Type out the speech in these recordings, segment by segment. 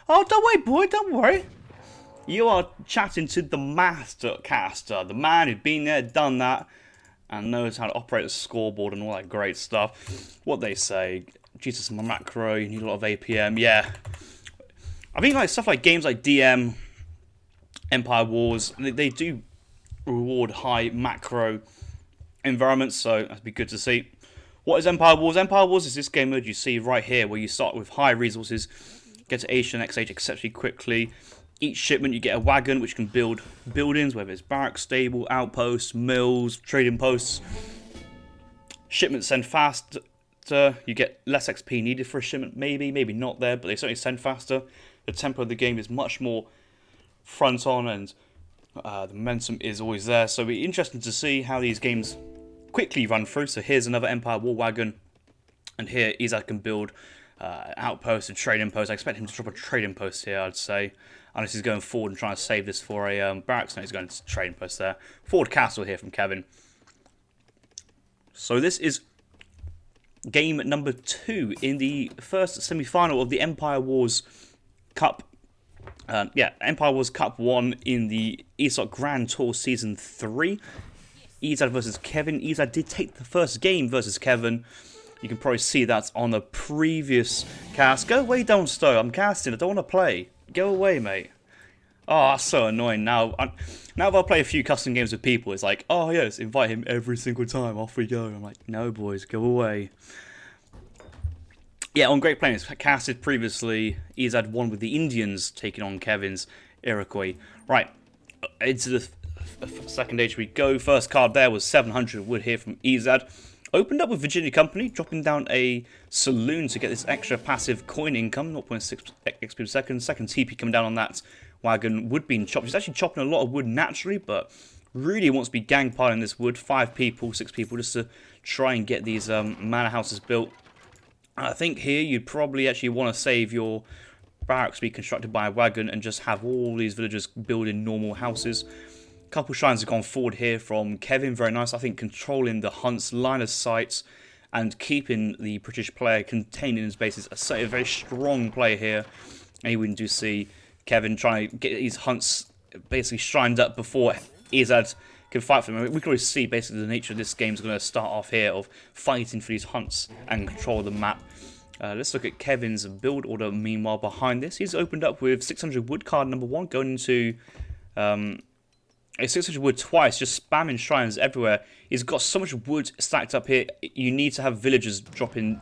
Oh, don't worry, boy, don't worry. You are chatting to the master caster, the man who's been there, done that, and knows how to operate a scoreboard and all that great stuff. What they say, Jesus, my macro, you need a lot of APM, yeah. I think like stuff like games like DM, Empire Wars, they do reward high macro environments, so that'd be good to see. What is Empire Wars? Empire Wars is this game mode you see right here, where you start with high resources, get to H and XH exceptionally quickly. Each shipment you get a wagon which can build buildings, whether it's barracks, stable, outposts, mills, trading posts. Shipments send faster, you get less XP needed for a shipment, maybe not there, but they certainly send faster. The tempo of the game is much more front on, and the momentum is always there, so it'll be interesting to see how these games quickly run through. So here's another Empire War wagon, and here Ezad can build outpost and trading post. I expect him to drop a trading post here, I'd say, unless he's going forward and trying to save this for a barracks. No, he's going to trading post there. Forward castle here from Kevin. So this is game number 2 in the first semi-final of the Empire Wars Cup. Empire Wars Cup 1 in the ESOT Grand Tour Season 3. Ezad versus Kevin. Ezad did take the first game versus Kevin. You can probably see that on the previous cast. Go away, Don't Stow. I'm casting. I don't want to play. Go away, mate. Oh, that's so annoying. Now if I play a few custom games with people, it's like, oh yes, invite him every single time. Off we go. I'm like, no, boys, go away. Yeah, on Great Plains, casted previously, Ezad won with the Indians taking on Kevin's Iroquois. Right, into the second age we go. First card there was 700 wood here from Ezad. Opened up with Virginia Company, dropping down a saloon to get this extra passive coin income, 0.6 XP per second. Second TP coming down on that wagon. Wood being chopped. He's actually chopping a lot of wood naturally, but really wants to be gang piling this wood. 5 people, 6 people, just to try and get these manor houses built. I think here you'd probably actually want to save your barracks be constructed by a wagon and just have all these villagers building normal houses. Couple shrines have gone forward here from Kevin, very nice. I think controlling the hunt's line of sight and keeping the British player contained in his bases. A very strong play here. And we do see Kevin trying to get these hunts basically shrined up before Ezad can fight for them. We can always see basically the nature of this game is going to start off here of fighting for these hunts and control the map. Let's look at Kevin's build order meanwhile behind this. He's opened up with 600 wood card number 1 going into a 600 wood twice, just spamming shrines everywhere. He's got so much wood stacked up here. You need to have villagers dropping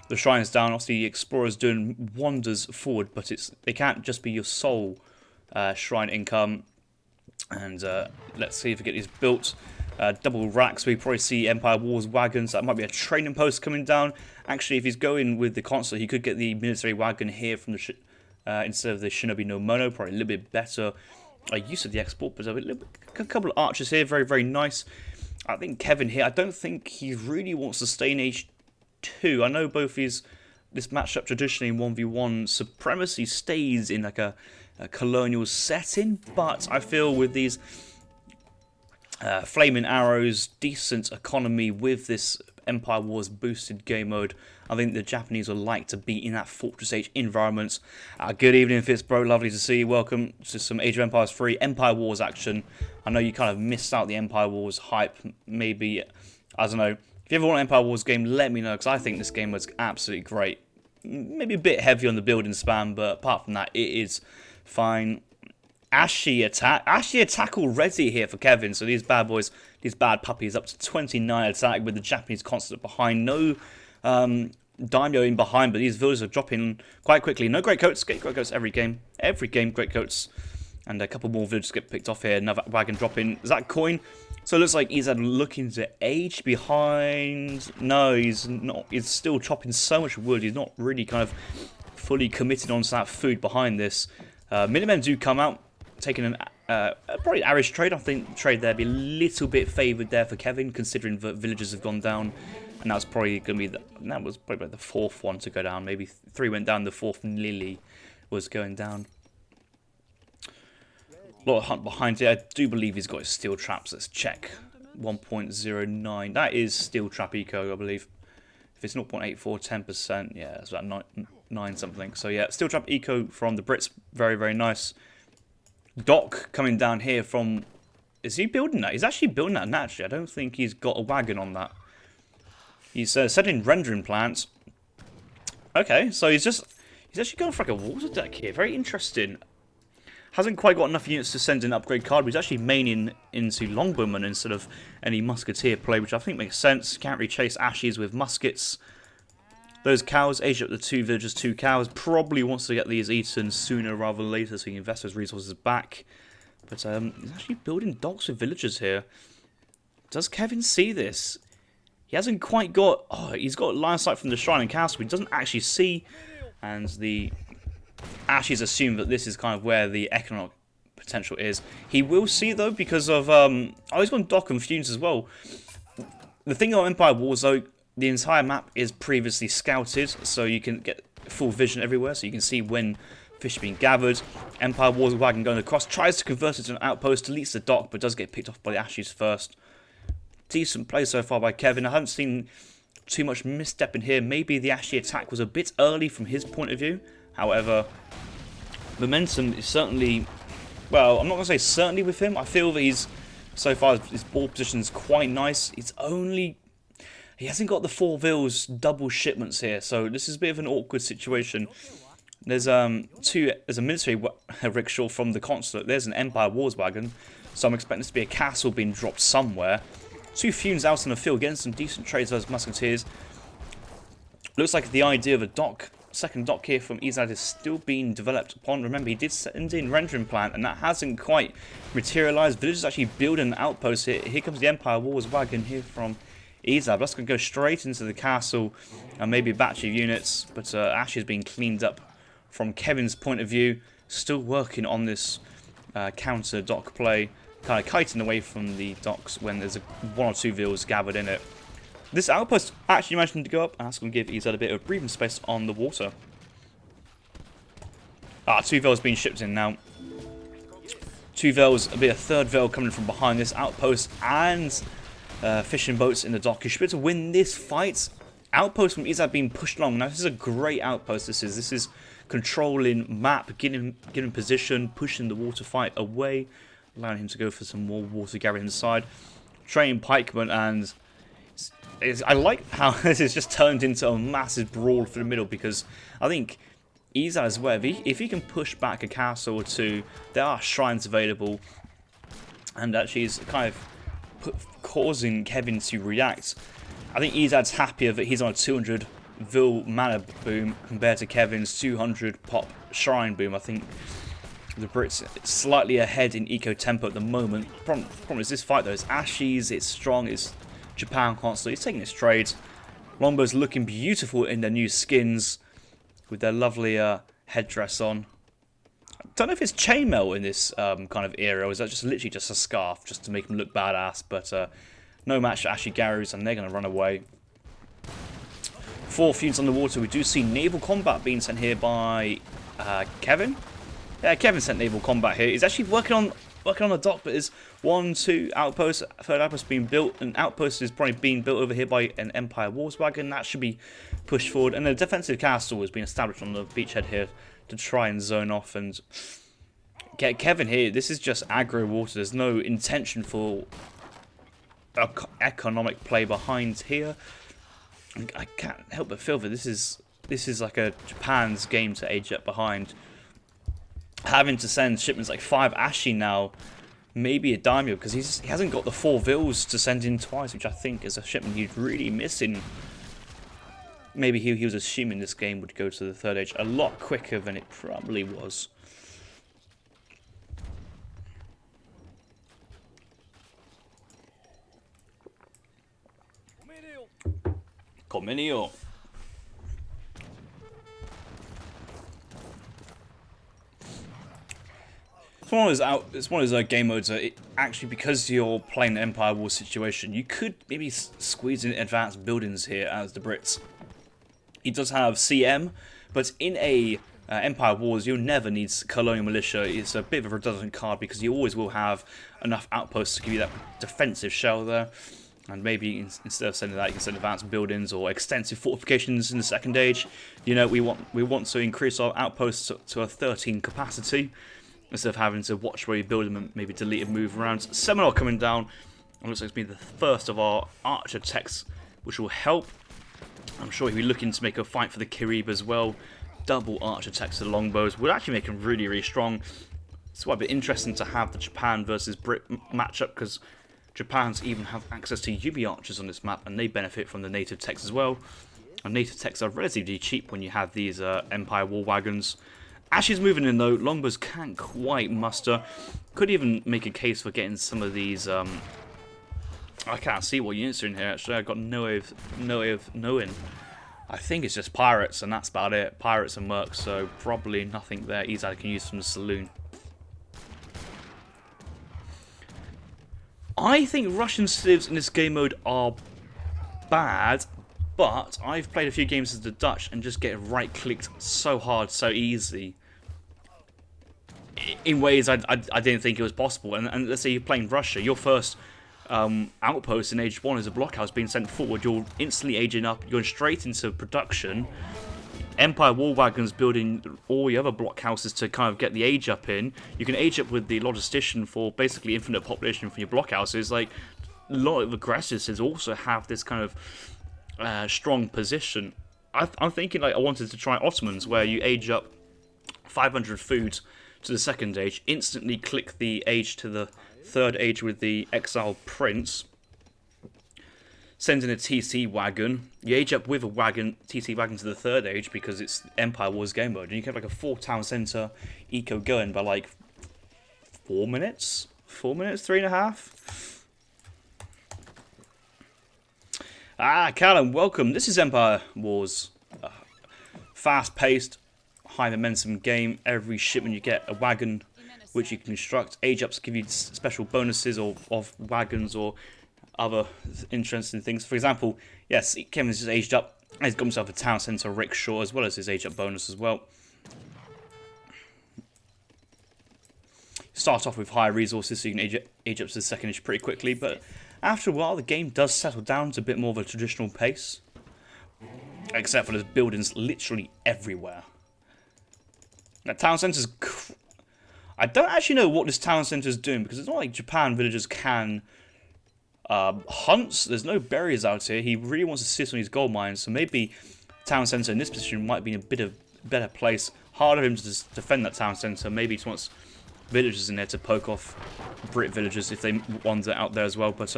the shrines down. Obviously, the explorers doing wonders forward, but they can't just be your sole shrine income. And let's see if we get these built. Double racks. We probably see Empire Wars wagons. That might be a training post coming down. Actually, if he's going with the console, he could get the military wagon here from the instead of the Shinobi no Mono. Probably a little bit better use of the export, but a couple of archers here, very, very nice. I think Kevin here, I don't think he really wants to stay in H2. I know both this matchup traditionally in 1v1 supremacy stays in like a colonial setting, but I feel with these flaming arrows, decent economy with this Empire Wars boosted game mode, I think the Japanese would like to be in that Fortress Age environment. Good evening, Fitzbro. Lovely to see you. Welcome to some Age of Empires 3 Empire Wars action. I know you kind of missed out the Empire Wars hype. Maybe, I don't know. If you ever want an Empire Wars game, let me know, because I think this game was absolutely great. Maybe a bit heavy on the building spam, but apart from that, it is fine. Ashy attack already here for Kevin. So these bad boys, these bad puppies, up to 29 attack with the Japanese constant behind. No daimyo in behind, but these villagers are dropping quite quickly. No great coats. Get great coats every game. Every game, great coats. And a couple more villagers get picked off here. Another wagon dropping. Is that coin? So it looks like he's looking to age behind. No, he's not. He's still chopping so much wood. He's not really kind of fully committed onto that food behind this. Minutemen do come out, taking probably an Irish trade. I think the trade there be a little bit favoured there for Kevin, considering that villagers have gone down. And that was probably going to be that was probably the 4th one to go down. Maybe 3 went down. The 4th Lily was going down. A lot of hunt behind it. I do believe he's got his steel traps. Let's check. 1.09. That is steel trap eco, I believe. If it's 0.84, 10%, yeah, that's about 9. 9 something. So yeah, steel trap eco from the Brits, very, very nice. Doc coming down here from... Is he building that? He's actually building that naturally. I don't think he's got a wagon on that. He's setting rendering plants. Okay, so he's actually going for like a water deck here. Very interesting. Hasn't quite got enough units to send an upgrade card, but he's actually maining into longbowmen instead of any musketeer play, which I think makes sense. Can't really chase ashes with muskets. Those cows, age up the 2 villagers, 2 cows. Probably wants to get these eaten sooner rather than later so he can invest those resources back. But he's actually building docks with villagers here. Does Kevin see this? He hasn't quite got... Oh, he's got line of sight from the shrine and castle, but he doesn't actually see. And the ashes assume that this is kind of where the economic potential is. He will see, though, because of... Oh, he's got dock and fumes as well. The thing about Empire Wars, though, the entire map is previously scouted, so you can get full vision everywhere, so you can see when fish are being gathered. Empire Wars wagon going across, tries to convert it to an outpost, deletes the dock, but does get picked off by the ashes first. Decent play so far by Kevin. I haven't seen too much misstep in here. Maybe the Ashy attack was a bit early from his point of view. However, momentum is certainly... Well, I'm not going to say certainly with him. I feel that he's... So far, his ball position is quite nice. It's only... He hasn't got the 4 vills double shipments here, so this is a bit of an awkward situation. There's there's a military rickshaw from the consulate. There's an Empire Wars wagon, so I'm expecting this to be a castle being dropped somewhere. 2 fumes out in the field, getting some decent trades as musketeers. Looks like the idea of a dock, second dock here from Ezad is still being developed upon. Remember, he did send in rendering plant, and that hasn't quite materialized. Villagers actually building an outpost here. Here comes the Empire Wars wagon here from Ezad. That's going to go straight into the castle and maybe a batch of units, but Ash is being cleaned up from Kevin's point of view. Still working on this counter dock play, kind of kiting away from the docks when there's 1 or 2 vills gathered in it. This outpost actually managed to go up, and that's going to give Ezad a bit of breathing space on the water. 2 vills being shipped in now. 2 vills, a bit of 3rd vill coming from behind this outpost, and fishing boats in the dock. You should be able to win this fight. Outpost from Ezad being pushed along. Now this is a great outpost. This is controlling map, getting position, pushing the water fight away, allowing him to go for some more water gathering inside. Training pikemen, and I like how this has just turned into a massive brawl for the middle, because I think Ezad as well, if he can push back a castle or 2, there are shrines available, and actually is kind of causing Kevin to react. I think Ezad's happier that he's on a 200 Vil mana boom compared to Kevin's 200 pop shrine boom. I think the Brits slightly ahead in eco tempo at the moment. Problem is this fight though, it's Ashes, it's strong, it's Japan constantly, it's taking its trades. Longbows looking beautiful in their new skins with their lovely headdress on. I don't know if it's chainmail in this kind of era, or is that just literally just a scarf just to make them look badass, but no match for Ashy Garus, and they're going to run away. 4 feuds on the water. We do see naval combat being sent here by Kevin. Yeah, Kevin sent naval combat here. He's actually working on the dock, but there's 1, 2 outposts, 3rd outpost being built. An outpost is probably being built over here by an Empire Wars wagon. That should be pushed forward, and a defensive castle has been established on the beachhead here to try and zone off and get Kevin here. This is just aggro water. There's no intention for economic play behind here. I can't help but feel that this is like a Japan's game to age up behind. Having to send shipments like 5 Ashy now, maybe a daimyo, because he hasn't got the 4 vills to send in twice, which I think is a shipment he's really missing. Maybe he was assuming this game would go to the 3rd age a lot quicker than it probably was. Comenio. It's one of those game modes that actually, because you're playing the Empire War situation, you could maybe squeeze in advanced buildings here as the Brits. He does have CM, but in a Empire Wars, you'll never need Colonial Militia. It's a bit of a redundant card because you always will have enough outposts to give you that defensive shell there. And maybe instead of sending that, you can send advanced buildings or extensive fortifications in the second age. You know, we want to increase our outposts to a 13 capacity instead of having to watch where you build them and maybe delete and move around. Seminar coming down. It looks like it's been the first of our archer techs, which will help. I'm sure he'll be looking to make a fight for the Kirib as well. Double archer techs to the longbows would actually make him really, really strong. It's quite a bit interesting to have the Japan versus Brit matchup, because Japan's even have access to Yubi archers on this map, and they benefit from the native techs as well. And native techs are relatively cheap when you have these Empire war wagons. Ashley's moving in though. Longbows can't quite muster. Could even make a case for getting some of these. I can't see what units are in here. Actually, I've got no way of knowing. I think it's just pirates, and that's about it. Pirates and mercs, so probably nothing there. Ezad can use from the saloon. I think Russian civs in this game mode are bad, but I've played a few games as the Dutch and just get right-clicked so hard, so easy, in ways I didn't think it was possible. And let's say you're playing Russia, your first outpost in Age 1 is a blockhouse being sent forward, you're instantly aging up, you're going straight into production. Empire war wagons building all the other blockhouses to kind of get the age up in. You can age up with the logistician for basically infinite population for your blockhouses. Like, a lot of aggressors also have this kind of strong position. I'm thinking, like, I wanted to try Ottomans, where you age up 500 food to the second age, instantly click the age to the third age with the exile prince, send in a TC wagon, you age up with a wagon, TC wagon to the third age because it's Empire Wars game mode, and you can have like a 4-town center eco going by like 4 minutes? 4 minutes? 3.5? Ah, Callum, welcome. This is Empire Wars. Fast-paced, high momentum game. Every shipment you get a wagon which you can construct. Age ups give you special bonuses or of wagons or other interesting things. For example, yes, Kevin's just aged up. He's got himself a town centre rickshaw as well as his age up bonus as well. Start off with higher resources so you can age up to the second age pretty quickly, but after a while the game does settle down to a bit more of a traditional pace. Except for there's buildings literally everywhere. That town centre's... I don't actually know what this town centre is doing, because it's not like Japan villagers can hunt. There's no berries out here. He really wants to sit on his gold mines, so maybe town centre in this position might be in a bit of better place. Harder for him to defend that town centre. Maybe he wants villagers in there to poke off Brit villagers if they wander out there as well. But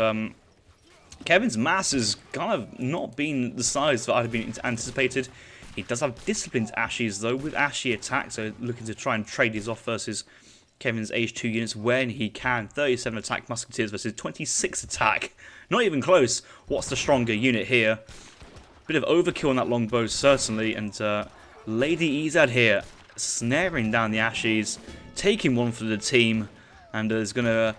Kevin's mass has kind of not been the size that I'd have been anticipated. He does have disciplined Ashes though, with Ashy attack, so looking to try and trade these off versus Kevin's age 2 units when he can. 37 attack musketeers versus 26 attack. Not even close. What's the stronger unit here? Bit of overkill on that longbow certainly, and Lady Ezad here snaring down the Ashes, taking one for the team, and is going to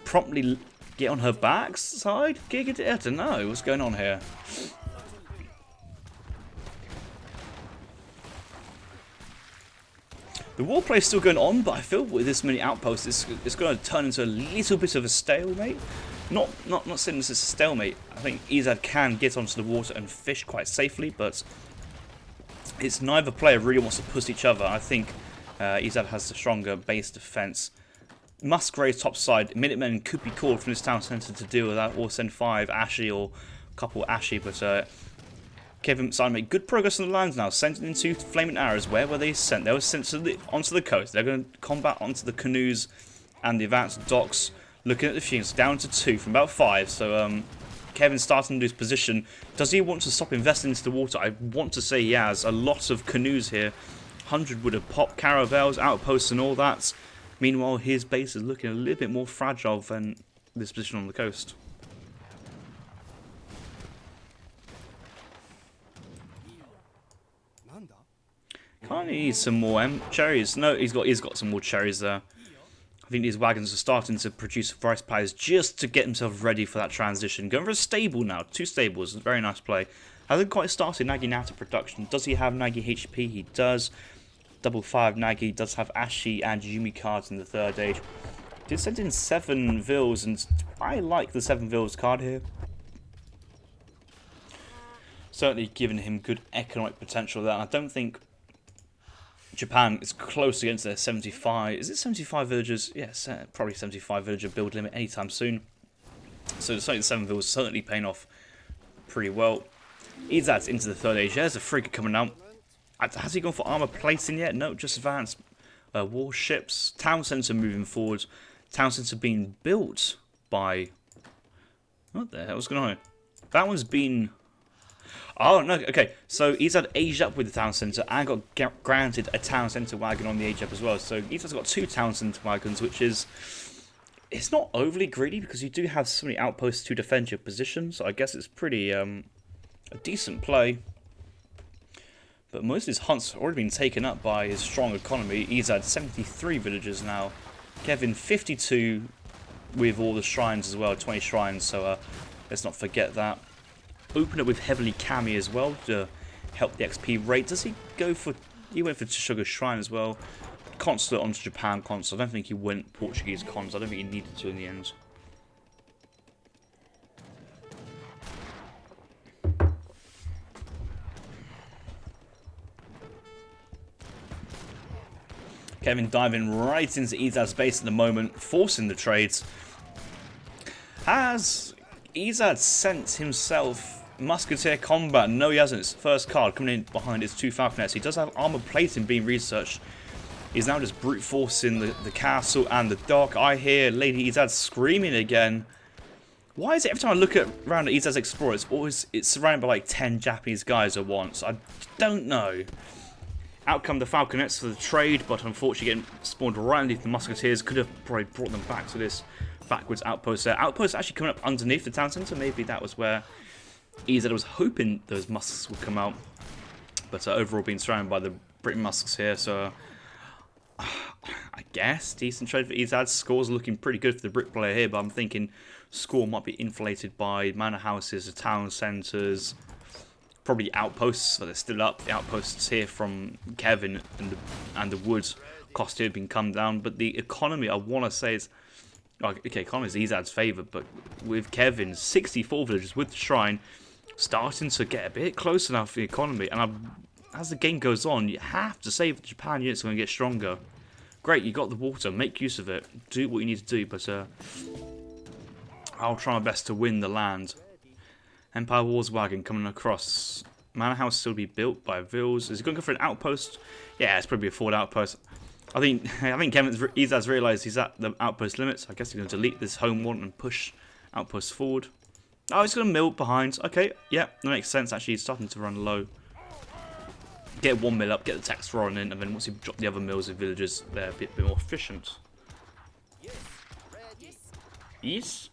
promptly get on her backside? I don't know. What's going on here? The warplay is still going on, but I feel with this many outposts, it's going to turn into a little bit of a stalemate. Not saying this is a stalemate. I think Ezad can get onto the water and fish quite safely, but it's neither player really wants to push each other. I think Ezad has the stronger base defense. Musgrave's top side, Minutemen could be called from this town centre to deal with that, or send 5 Ashy or a couple Ashy, but Kevin starting to make good progress on the lands now, sending into flaming arrows. Where were they sent? They were sent onto the coast. They're going to combat onto the canoes and the advanced docks. Looking at the fumes, down to 2 from about 5. So Kevin's starting to lose position. Does he want to stop investing into the water? I want to say he has. A lot of canoes here. 100 would have popped caravels, outposts and all that. Meanwhile, his base is looking a little bit more fragile than this position on the coast. Can't he eat some more cherries? No, he's got some more cherries there. I think these wagons are starting to produce rice pies just to get himself ready for that transition. Going for a stable now. 2 stables. Very nice play. Hasn't quite started Nagi now to production. Does he have Nagi HP? He does. Double 5 Nagi does have Ashi and Yumi cards in the third age. Did send in 7 Vils, and I like the 7 Vils card here. certainly giving him good economic potential there. And I don't think Japan is close against their 75. Is it 75 villagers? Yes, probably 75 villager build limit anytime soon. So the 7 villas certainly paying off pretty well. Ezad's into the 3rd age. There's a frigate coming out. Has he gone for armor plating yet? No, just advanced warships. Town centre moving forward. Town centre being built by... What the hell's going on? That one's been... Oh, no, okay. So Ezad aged up with the town centre and got granted a town centre wagon on the age up as well. So Ezad's got 2 town centre wagons, which is... It's not overly greedy because you do have so many outposts to defend your position. So I guess it's pretty a decent play. But most of his hunts have already been taken up by his strong economy. Ezad 73 villagers now. Kevin 52 with all the shrines as well, 20 shrines. So let's not forget that. Open it with heavily Kami as well to help the XP rate. Does he go for... He went for Sugar Shrine as well. Consulate onto Japan consul. I don't think he went Portuguese consul. I don't think he needed to in the end. Kevin diving right into Ezad's base at the moment, forcing the trades. Has Ezad sent himself Musketeer combat? No, he hasn't. It's first card coming in behind his 2 falconets. He does have armor plating being researched. He's now just brute forcing the castle and the dock. I hear Lady Ezad screaming again. Why is it every time I look around at Ezad's Explorer, it's surrounded by like 10 Japanese guys at once? I don't know. Out come the falconets for the trade, but unfortunately getting spawned right underneath the musketeers. Could have probably brought them back to this backwards outpost there. Outpost actually coming up underneath the town centre. Maybe that was where Ezad was hoping those musks would come out. But overall being surrounded by the Britain musks here, so I guess decent trade for Ezad. Scores looking pretty good for the Brit player here, but I'm thinking score might be inflated by manor houses, the town centres, probably outposts, but they're still up. The outposts here from Kevin and the woods cost here have been come down, but the economy I want to say is okay. Economy is Ezad's favour, but with Kevin 64 villagers with the shrine starting to get a bit closer now for the economy, and as the game goes on, you have to save the Japan units are going to get stronger. Great, you got the water, make use of it, do what you need to do, but I'll try my best to win the land. Empire Wars wagon coming across. Manor house still be built by Vils. Is he going to go for an outpost? Yeah, it's probably a forward outpost. I think Ezad's realised he's at the outpost limits. I guess he's going to delete this home one and push outposts forward. Oh, he's going to mill behind. Okay, yeah, that makes sense. Actually, he's starting to run low. Get 1 mill up, get the tax rolling in, and then once you drop the other mills of villagers, they're a bit more efficient. Yes.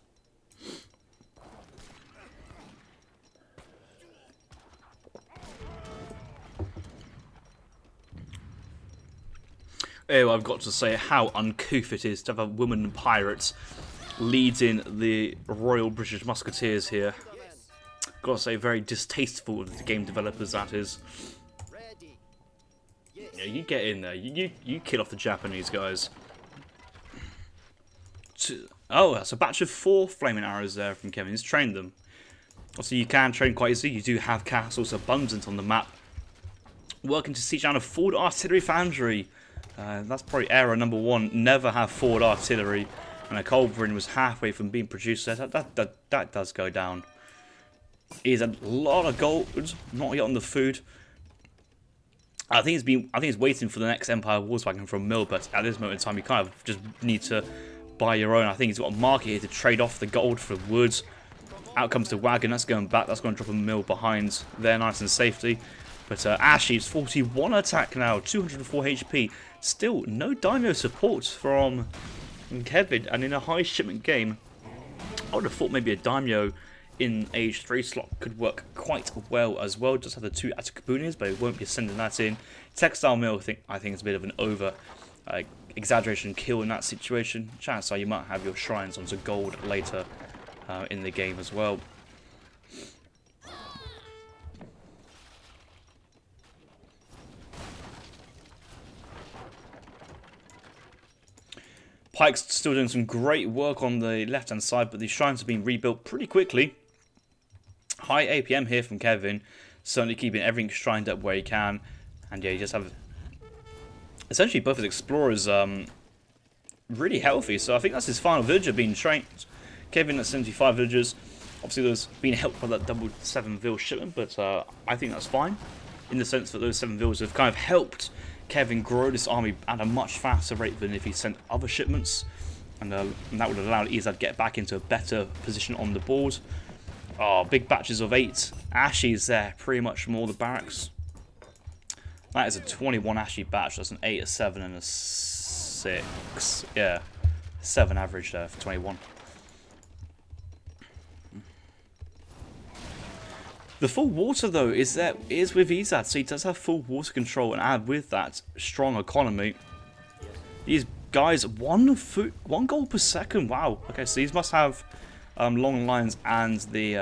Oh, I've got to say how uncouth it is to have a woman pirate leading the Royal British Musketeers here. Got to say, very distasteful of the game developers, that is. Yeah, you get in there. You kill off the Japanese guys. Oh, that's a batch of 4 flaming arrows there from Kevin. He's trained them. Also, you can train quite easily. You do have castles abundant on the map. Working to siege down a forward artillery foundry. That's probably error number 1. Never have forward artillery. And a culverin was halfway from being produced. That does go down. He's a lot of gold. Not yet on the food. I think he's waiting for the next Empire Wars wagon from Mill, but at this moment in time, you kind of just need to buy your own. I think he's got a market here to trade off the gold for wood. Out comes the wagon. That's going back. That's going to drop a mill behind there, nice and safely. But Ashley's 41 attack now, 204 HP. Still no daimyo support from Kevin, and in a high shipment game, I would have thought maybe a daimyo in age 3 slot could work quite well as well. Just have the 2 Atakabunis, but it won't be sending that in. Textile mill, I think is a bit of an over exaggeration kill in that situation. Chances are you might have your shrines onto gold later in the game as well. Pike's still doing some great work on the left-hand side, but these shrines have been rebuilt pretty quickly. High APM here from Kevin. certainly keeping everything shrined up where he can. And yeah, you just have essentially both his explorers really healthy. So I think that's his final villager being trained. Kevin at 75 villagers. Obviously, those being helped by that double 7 vill shipment, but I think that's fine in the sense that those 7 vills have kind of helped Kevin grow this army at a much faster rate than if he sent other shipments, and that would have allowed Ezad to get back into a better position on the board. Oh, big batches of 8 Ashies there, pretty much from all the barracks. That is a 21 Ashy batch. That's an 8, a 7, and a 6. Yeah, 7 average there for 21. The full water, though, is with Ezad, so he does have full water control, and add with that strong economy. These guys, one gold per second. Wow. Okay, so these must have long lines and the.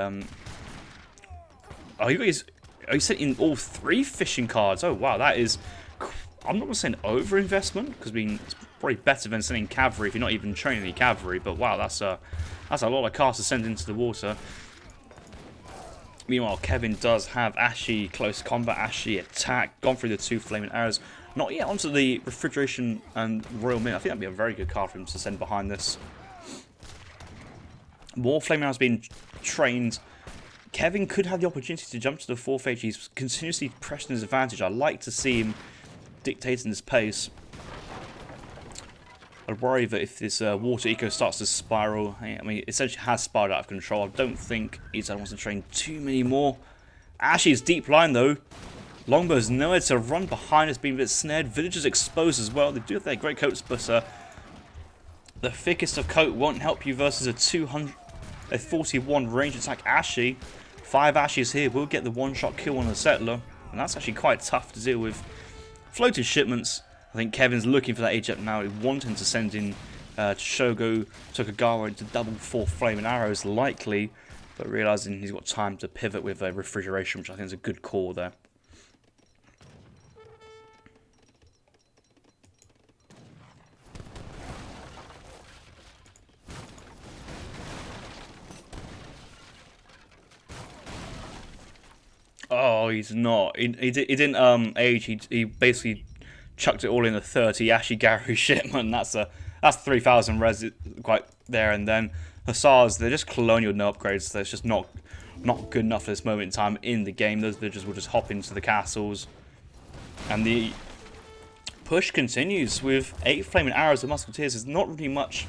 Oh, you guys, are you setting all 3 fishing cards? Oh, wow, that is. I'm not going to say an over investment because it's probably better than sending cavalry if you're not even training any cavalry. But wow, that's a lot of cards to send into the water. Meanwhile, Kevin does have Ashy close combat, Ashy attack, gone through the 2 flaming arrows. Not yet onto the refrigeration and royal mint. I think that'd be a very good card for him to send behind this. More flaming arrows being trained. Kevin could have the opportunity to jump to the 4th age. He's continuously pressing his advantage. I like to see him dictating his pace. I worry that if this water eco starts to spiral, I mean, it essentially has spiraled out of control. I don't think Ezad wants to train too many more. Ashy's deep line, though. Longbow's nowhere to run behind. It's been a bit snared. Villagers exposed as well. They do have their great coats, but the thickest of coat won't help you versus a 41 range attack Ashy. 5 Ashes here will get the one-shot kill on the settler, and that's actually quite tough to deal with. Floated shipments. I think Kevin's looking for that age up now. He's wanting to send in Shogo Tokugawa into double 4 flaming arrows, likely, but realizing he's got time to pivot with refrigeration, which I think is a good call there. Oh, he's not. He didn't age. He basically chucked it all in a 30 Ashy Gary shipment. That's 3,000 res quite there and then. Hussars, they're just colonial, no upgrades. That's just not good enough at this moment in time in the game. Those villagers will just hop into the castles, and the push continues with 8 flaming arrows of musketeers. There's not really much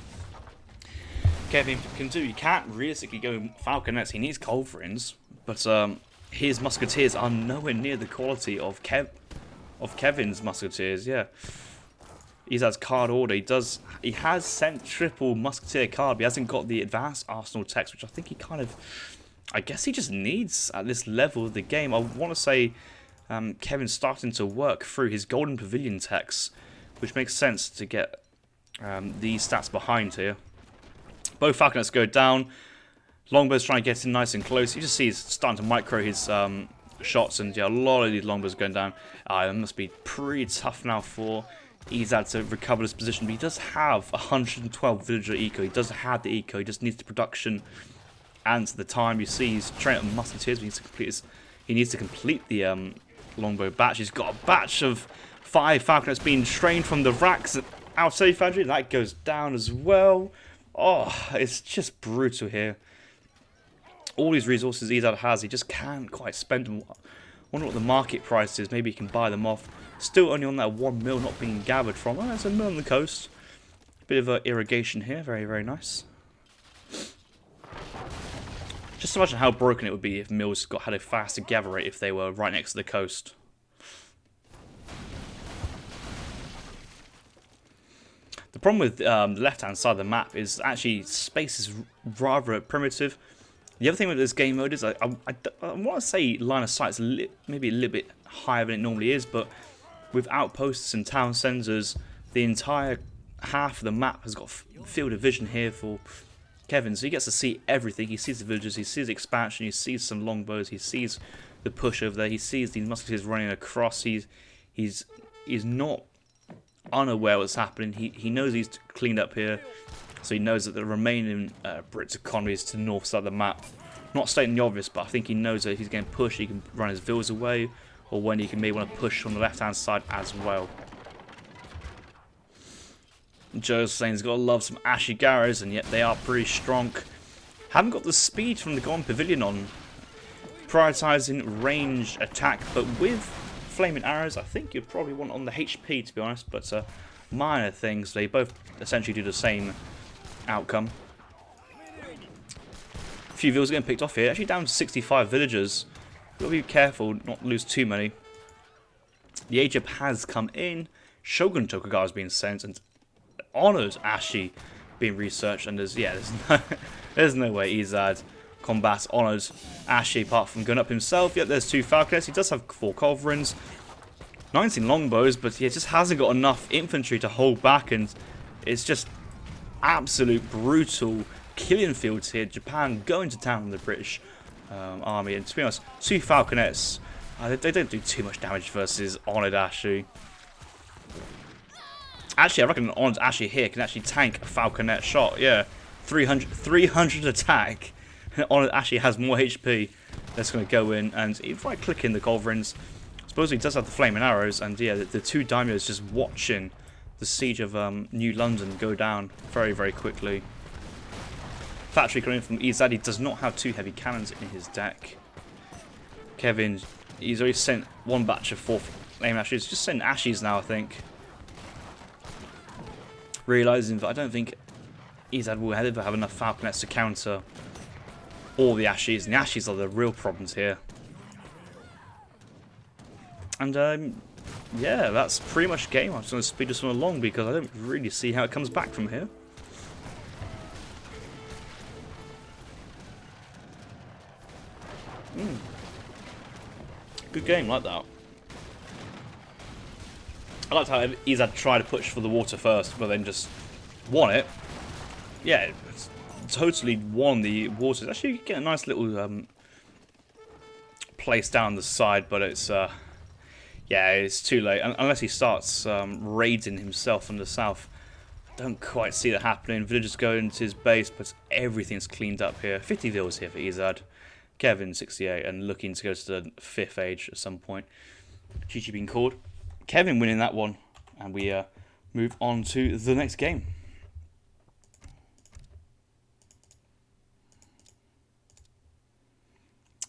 Kevin can do. You can't realistically go falconets. He needs culverins, but his musketeers are nowhere near the quality of Kevin's musketeers. Yeah, Ezad's card order. He has sent triple musketeer card, but he hasn't got the advanced arsenal text, which I think he I guess he just needs at this level of the game. I want to say Kevin's starting to work through his golden pavilion text, which makes sense to get these stats behind here. Both falconets go down. Longbow's trying to get in nice and close. You just see he's starting to micro his shots, and yeah, a lot of these longbows going down. It must be pretty tough now for Ezad to recover this position, but he does have 112 villager eco. He does have the eco. He just needs the production and the time. You see he's training up musketeers. He needs to complete the longbow batch. He's got a batch of 5 falconets being trained from the racks outside infantry. That goes down as well. Oh, it's just brutal here. All these resources Ezad has, he just can't quite spend them. I wonder what the market price is. Maybe he can buy them off. Still only on that 1 mil not being gathered from. Oh, there's a mill on the coast. Bit of irrigation here. Very, very nice. Just imagine how broken it would be if mills had a faster gather rate if they were right next to the coast. The problem with the left-hand side of the map is actually space is rather primitive. The other thing with this game mode is I want to say line of sight is maybe a little bit higher than it normally is, but with outposts and town centres, the entire half of the map has got field of vision here for Kevin, so he gets to see everything. He sees the villagers, he sees expansion, he sees some longbows, he sees the push over there, he sees these musketeers running across. He's not unaware what's happening. He knows he's cleaned up here, so he knows that the remaining Brits economy is to the north side of the map. Not stating the obvious, but I think he knows that if he's getting pushed, he can run his vills away, or when he can maybe want to push on the left-hand side as well. Joe's saying he's got to love some Ashy Garrows, and yet they are pretty strong. Haven't got the speed from the Golden Pavilion on. Prioritising ranged attack, but with Flaming Arrows, I think you'd probably want on the HP, to be honest, but minor things. They both essentially do the same outcome. A few villas getting picked off here. Actually down to 65 villagers. Got to be careful not lose too many. The Egypt has come in. Shogun Tokugawa has been sent, and Honored Ashi being researched, and there's no way Ezad combats Honored Ashi apart from going up himself. Yet there's 2 Falconets. He does have 4 Culverins, 19 longbows, but he just hasn't got enough infantry to hold back, and it's just absolute brutal killing fields here. Japan going to town on the British army, and to be honest, 2 Falconets, they don't do too much damage versus Honored Ashi. Actually, I reckon Honored Ashi here can actually tank a Falconet shot. Yeah, 300 attack. Honored Ashi has more HP. That's going to go in, and if I click in the Culverins, I suppose he does have the Flaming Arrows, and yeah, the 2 daimyos just watching the siege of New London go down very, very quickly. Factory coming in from Ezad. He does not have 2 heavy cannons in his deck. Kevin, he's already sent 1 batch of 4 Flaming Ashes. He's just sent Ashes now, I think. Realising that I don't think Ezad will ever have enough Falconets to counter all the Ashes, and the Ashes are the real problems here. And yeah, that's pretty much the game. I'm just going to speed this one along because I don't really see how it comes back from here. Good game, like that. I liked how Ezad tried to push for the water first, but then just won it. Yeah, it's totally won the water. It's actually get a nice little place down the side, but it's yeah, it's too late. Unless he starts raiding himself from the south. Don't quite see that happening. Villagers go into his base, but everything's cleaned up here. 50 villas here for Ezad. Kevin, 68, and looking to go to the 5th age at some point. GG being called. Kevin winning that one, and we move on to the next game.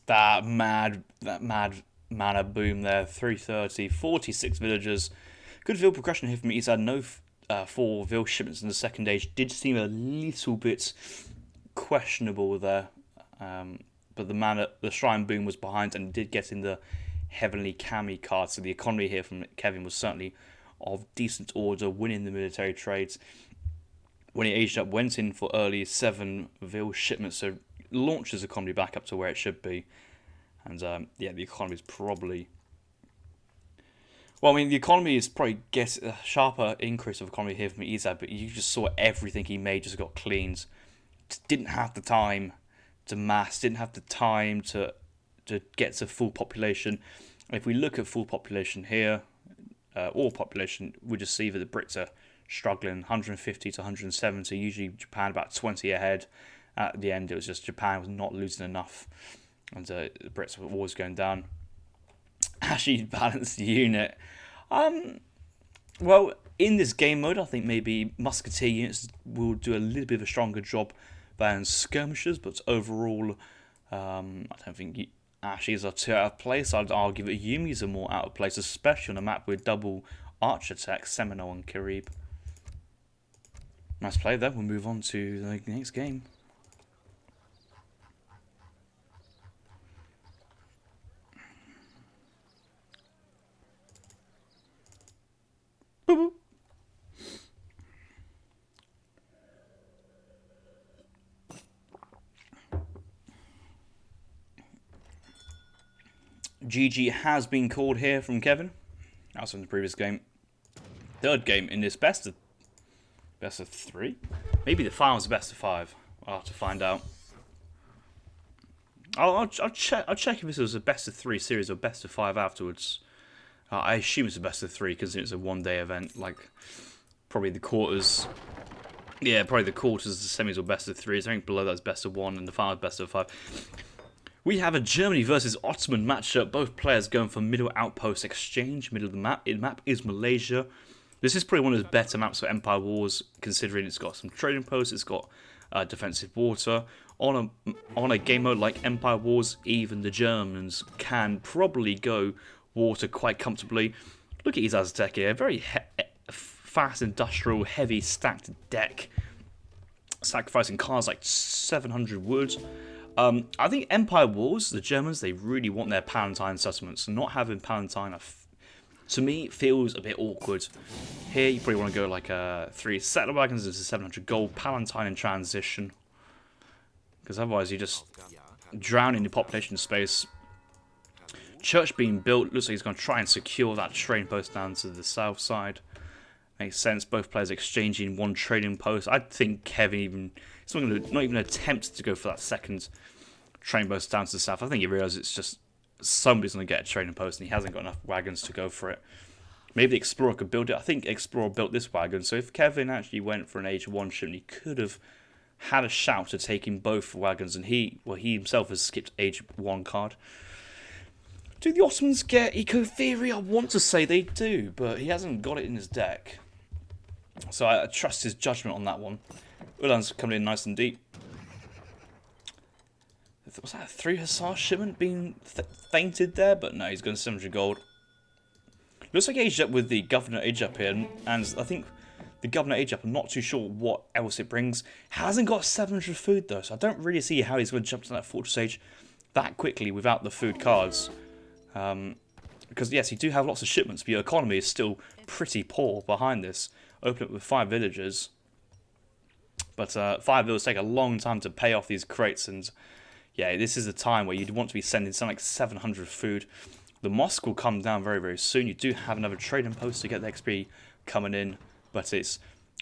That mad mana boom there. 330, 46 villagers. Good vill progression here from Ezad. No 4 vill shipments in the 2nd age. Did seem a little bit questionable there, but the shrine boom was behind and did get in the heavenly Kami card, so the economy here from Kevin was certainly of decent order, winning the military trades. When he aged up, went in for early 7 vill shipments, so launched his economy back up to where it should be. And yeah, the economy is probably... Well, I mean, the economy is probably a sharper increase of economy here from Ezad, but you just saw everything he made just got cleaned. Just didn't have the time to mass, didn't have the time to get to full population. If we look at full population here, all population, we just see that the Brits are struggling, 150 to 170, usually Japan about 20 ahead. At the end, it was just Japan was not losing enough, and the Brits were always going down. Actually, balanced unit. Well, in this game mode, I think maybe musketeer units will do a little bit of a stronger job than skirmishes, but overall, I don't think Ashes are too out of place. I'd argue that Yumis are more out of place, especially on a map with double archer attacks, Seminole and Carib. Nice play there. We'll move on to the next game. Boop. GG has been called here from Kevin. That was from the previous game. 3rd game in this best of 3? Maybe the final's best of 5. I'll have to find out. I'll check if this was a best of 3 series or best of 5 afterwards. I assume it's a best of 3 because it's a one-day event. Like probably the quarters. Yeah, probably the quarters, the semis, or best of 3s. I think below that's best of 1, and the final best of 5. We have a Germany versus Ottoman matchup. Both players going for middle outpost exchange. Middle of the map. The map is Malaysia. This is probably one of the better maps for Empire Wars, considering it's got some trading posts, it's got defensive water. On a game mode like Empire Wars, even the Germans can probably go water quite comfortably. Look at Ezad's deck here. Very fast, industrial, heavy stacked deck. Sacrificing cards like 700 wood. I think Empire Wars, the Germans, they really want their Palatine settlements. Not having Palatine, to me, feels a bit awkward. Here, you probably want to go like 3 settler wagons into 700 gold, Palatine in transition. Because otherwise, you just drown in the population space. Church being built, looks like he's going to try and secure that trading post down to the south side. Makes sense, both players exchanging one trading post. I think Kevin he's not even attempt to go for that second trading post down to the south. I think he realizes it's just somebody's going to get a trading post and he hasn't got enough wagons to go for it. Maybe the Explorer could build it. I think Explorer built this wagon, so if Kevin actually went for an Age 1 ship, he could have had a shout to taking both wagons, and he himself has skipped Age 1 card. Do the Ottomans get Eco Theory? I want to say they do, but he hasn't got it in his deck. So I trust his judgment on that one. Ulan's coming in nice and deep. Was that a 3 Hussar shipment being fainted there? But no, he's going 700 gold. Looks like aged up with the Governor age up here, and I think the Governor age up, I'm not too sure what else it brings. Hasn't got 700 food though, so I don't really see how he's going to jump to that Fortress Age that quickly without the food cards. Because yes, you do have lots of shipments, but your economy is still pretty poor behind this. Open it with 5 villagers. But 5 villagers take a long time to pay off these crates, and yeah, this is a time where you'd want to be sending something like 700 food. The mosque will come down very, very soon. You do have another trading post to get the XP coming in, but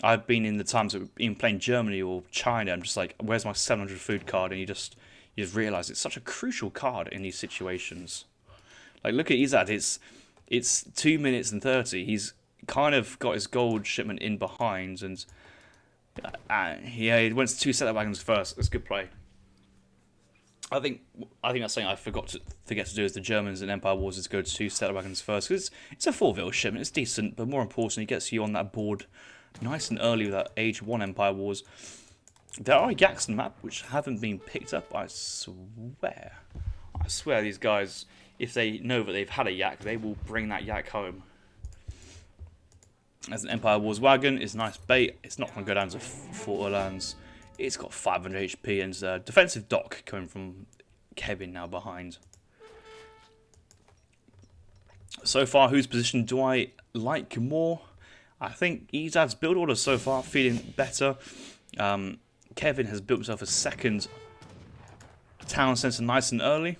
I've been in the times of even playing Germany or China, I'm just like, where's my 700 food card? And you just realise it's such a crucial card in these situations. Like, look at Ezad, it's 2 minutes and 30. He's kind of got his gold shipment in behind, and yeah, he went to 2 settler wagons first. That's good play. I think that's something I forget to do as the Germans in Empire Wars is go to 2 settler wagons first, because it's a 4-vil shipment, it's decent, but more importantly, it gets you on that board nice and early with that Age 1 Empire Wars. There are yaks on the map which haven't been picked up, I swear. I swear these guys, if they know that they've had a yak, they will bring that yak home. As an Empire Wars wagon, it's nice bait, it's not going to go down to 4 lands. It's got 500 HP and defensive dock coming from Kevin now behind. So far, whose position do I like more? I think Ezad's build order so far feeling better. Kevin has built himself a second town centre nice and early,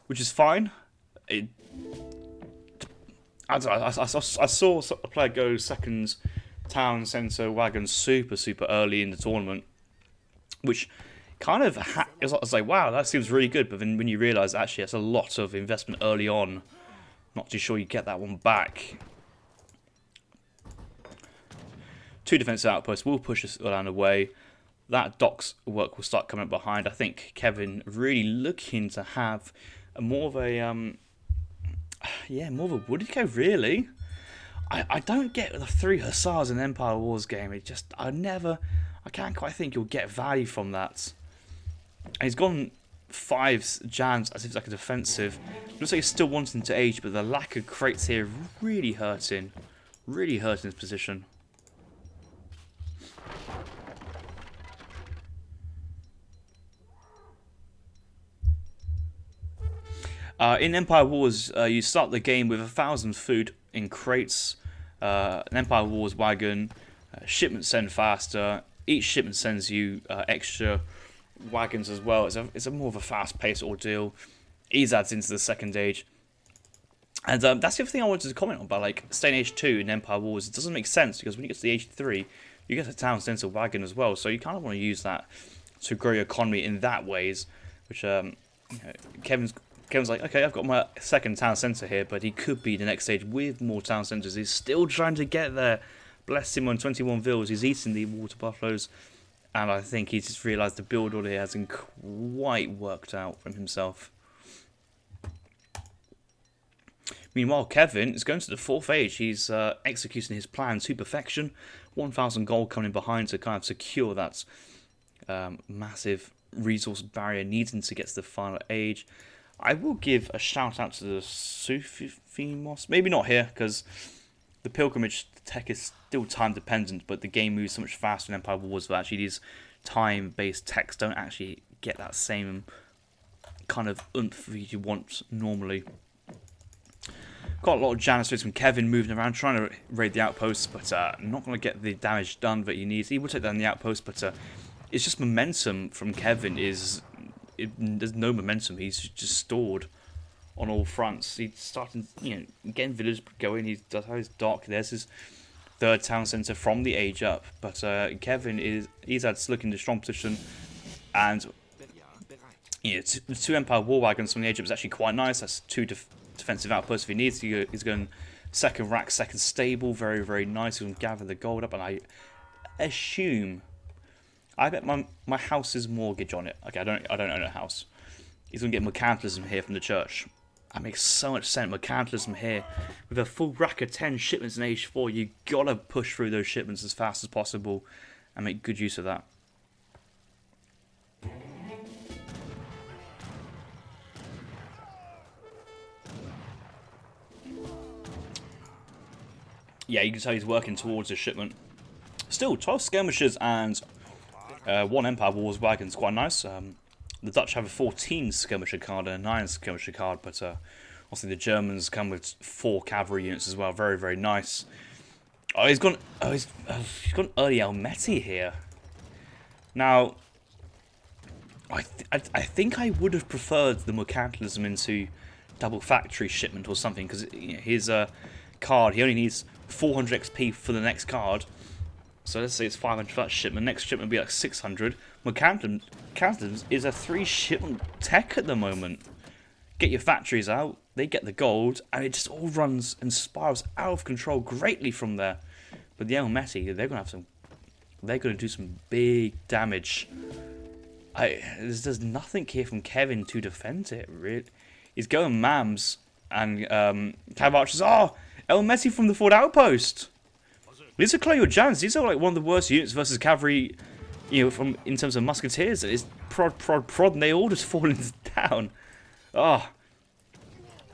which is fine. I saw a player go second town centre wagon super early in the tournament, which kind of I was like, wow, that seems really good, but then when you realise actually it's a lot of investment early on, not too sure you get that one back. 2 defensive outposts will push us around away. That docks work will start coming up behind. I think Kevin really looking to have more of a wood eco, really. I don't get the 3 Hussars in Empire Wars game. It just, I can't quite think you'll get value from that. And he's gone 5 Jans as if it's like a defensive. Looks like he's still wanting to age, but the lack of crates here really hurting his position. In Empire Wars, you start the game with 1,000 food in crates, an Empire Wars wagon, shipments send faster, each shipment sends you extra wagons as well. It's a more of a fast-paced ordeal. Ezad's into the second age. And that's the other thing I wanted to comment on about, like, staying Age 2 in Empire Wars. It doesn't make sense, because when you get to the Age 3, you get a town centre wagon as well, so you kind of want to use that to grow your economy in that ways, which Kevin's like, okay, I've got my second town centre here, but he could be the next stage with more town centres. He's still trying to get there. Bless him on 21 vills. He's eating the water buffaloes And I think he's just realised the build order here hasn't quite worked out from himself. Meanwhile, Kevin is going to the 4th age. He's executing his plan to perfection. 1,000 gold coming behind to kind of secure that massive resource barrier needing to get to the final age. I will give a shout out to the Sufimos. Maybe not here, because the pilgrimage tech is still time dependent, but the game moves so much faster in Empire Wars that actually these time-based techs don't actually get that same kind of oomph you want normally. Got a lot of Janissaries from Kevin moving around, trying to raid the outposts, but not going to get the damage done that he needs. He will take down the outpost, but it's just momentum from Kevin there's no momentum. He's just stored on all fronts. He's starting, getting village going. He does have his dock. There's his 3rd town centre from the age up, but Kevin he's had looking in a strong position, and the 2 Empire war wagons from the age up is actually quite nice. That's 2 defensive outposts if he needs to. He's going 2nd rack, 2nd stable, very, very nice. He's going to gather the gold up, and I bet my house's mortgage on it. Okay, I don't own a house. He's going to get mercantilism here from the church. That makes so much sense. Mercantilism here. With a full rack of 10 shipments in age 4, you got to push through those shipments as fast as possible and make good use of that. Yeah, you can tell he's working towards a shipment. Still, 12 skirmishes and 1 Empire Wars wagon is quite nice. The Dutch have a 14 skirmisher card and a 9 skirmisher card, but obviously the Germans come with 4 cavalry units as well. Very, very nice. Oh, he's gone early Almeti here. Now, I think I would have preferred the mercantilism into double factory shipment or something, because his card, he only needs 400 XP for the next card. So let's say it's 500 for that shipment. Next shipment will be like 600. Mercantilism is a 3 shipment tech at the moment. Get your factories out, they get the gold, and it just all runs and spirals out of control greatly from there. But the Almeti, they're going to do some big damage. There's nothing here from Kevin to defend it, really. He's going Mams and Cav Archers. Oh, Almeti from the 4th outpost. These are your Jans. These are like one of the worst units versus cavalry, from in terms of musketeers. It's prod, and they all just fall down. Oh,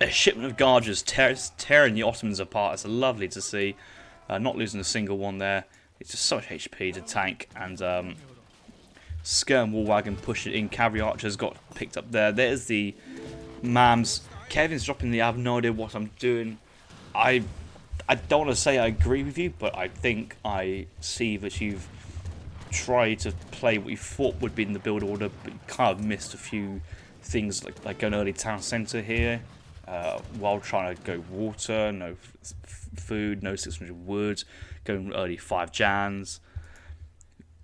a shipment of Guardians tearing the Ottomans apart. It's lovely to see. Not losing a single one there. It's just so much HP to tank, and Skirm War Wagon push it in. Cavalry Archers got picked up there. There's the Mams. Kevin's dropping the I have no idea what I'm doing. I don't want to say I agree with you, but I think I see that you've tried to play what you thought would be in the build order, but you kind of missed a few things, like going early town centre here, while trying to go water, no food, no 600 wood, going early 5 Jans.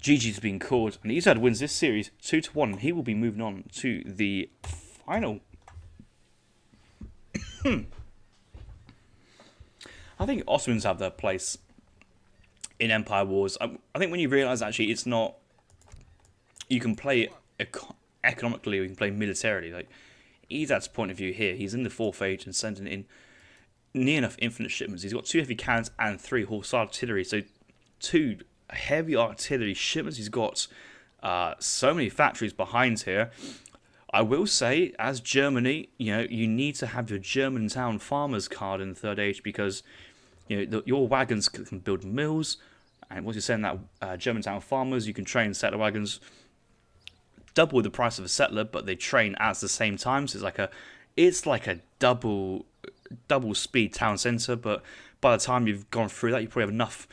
GG's been called, and Ezad wins this series 2-1, and he will be moving on to the final. I think Ottomans have their place in Empire Wars. I think when you realise actually it's not, you can play it economically or you can play militarily. Like Ezad's point of view here, he's in the 4th age and sending in near enough infinite shipments. He's got 2 heavy cannons and 3 horse artillery, so 2 heavy artillery shipments. He's got so many factories behind here. I will say, as Germany, you need to have your Germantown farmers card in the 3rd age, because your wagons can build mills, and once you're saying that Germantown farmers, you can train settler wagons double the price of a settler, but they train at the same time. So it's like a double speed town centre. But by the time you've gone through that, you probably have enough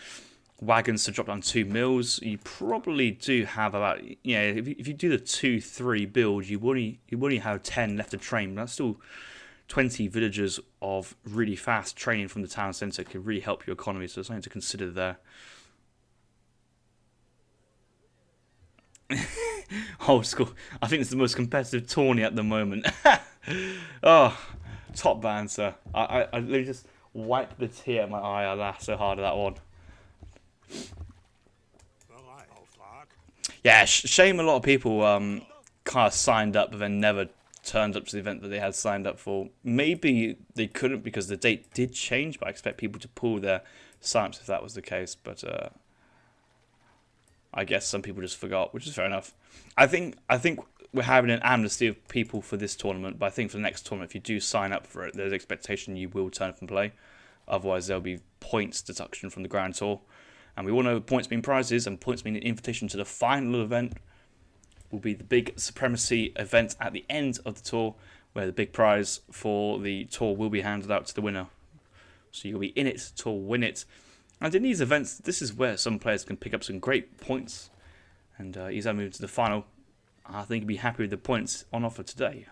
wagons to drop down 2 mills. You probably do have about if you do the 2-3 build, you only have 10 left to train. But that's still 20 villagers of really fast training from the town centre can really help your economy. So there's something to consider there. Old school. I think it's the most competitive tourney at the moment. Oh, top banter. I literally just wiped the tear in my eye. I laughed so hard at that one. Yeah, shame a lot of people kind of signed up but then never turned up to the event that they had signed up for. Maybe they couldn't because the date did change, but I expect people to pull their sign-ups if that was the case. But I guess some people just forgot, which is fair enough. I think we're having an amnesty of people for this tournament, but I think for the next tournament, if you do sign up for it, there's expectation you will turn up and play. Otherwise, there'll be points deduction from the Grand Tour. And we all know points mean prizes, and points mean an invitation to the final event. Will be the big Supremacy event at the end of the tour, where the big prize for the tour will be handed out to the winner. So you'll be in it to win it. And in these events, this is where some players can pick up some great points. And Ezad moved to the final. I think he'd be happy with the points on offer today.